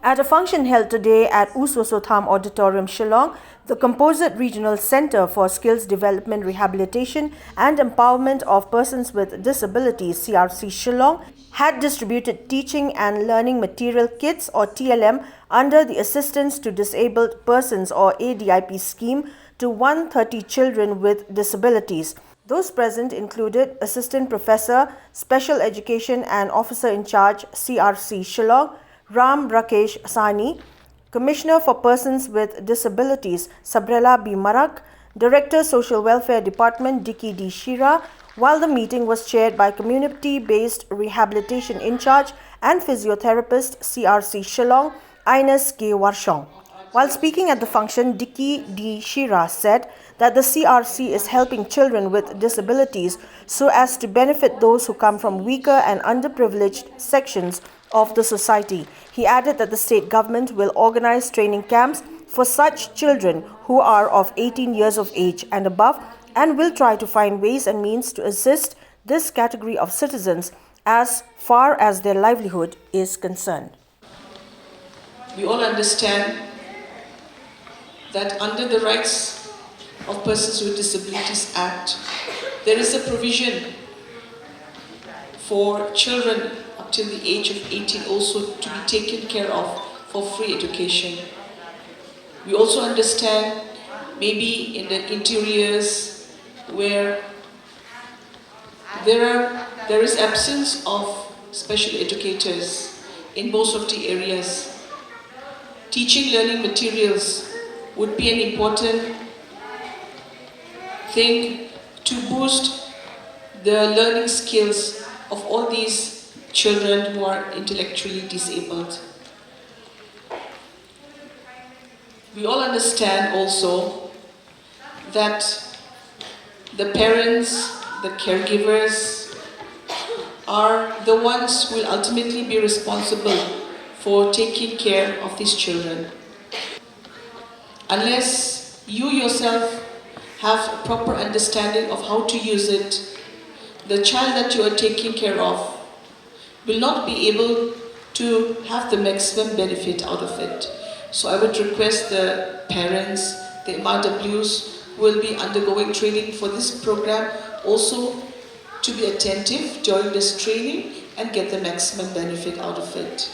At a function held today at Uswasotham Auditorium, Shillong, the Composite Regional Centre for Skills Development, Rehabilitation and Empowerment of Persons with Disabilities (CRC) Shillong had distributed teaching and learning material kits or TLM under the Assistance to Disabled Persons or ADIP scheme to 130 children with disabilities. Those present included Assistant Professor, Special Education and Officer in Charge, CRC Shillong, Ram Rakesh Sani, Commissioner for Persons with Disabilities, Sabrella B. Marak, Director Social Welfare Department, Dicky D. Shira, while the meeting was chaired by Community-Based Rehabilitation In Charge and Physiotherapist, CRC Shillong, Ines K. Warshong. While speaking at the function, Dicky D. Shira said that the CRC is helping children with disabilities so as to benefit those who come from weaker and underprivileged sections of the society. He added that the state government will organize training camps for such children who are of 18 years of age and above and will try to find ways and means to assist this category of citizens as far as their livelihood is concerned. We all understand that under the Rights of Persons with Disabilities Act, there is a provision for children up till the age of 18 also to be taken care of for free education. We also understand maybe in the interiors where there is absence of special educators in most of the areas. Teaching learning materials would be an important thing to boost the learning skills of all these children who are intellectually disabled. We all understand also that the parents, the caregivers are the ones who will ultimately be responsible for taking care of these children. Unless you yourself have a proper understanding of how to use it, the child that you are taking care of will not be able to have the maximum benefit out of it. So I would request the parents, the MRWs who will be undergoing training for this program also to be attentive during this training and get the maximum benefit out of it.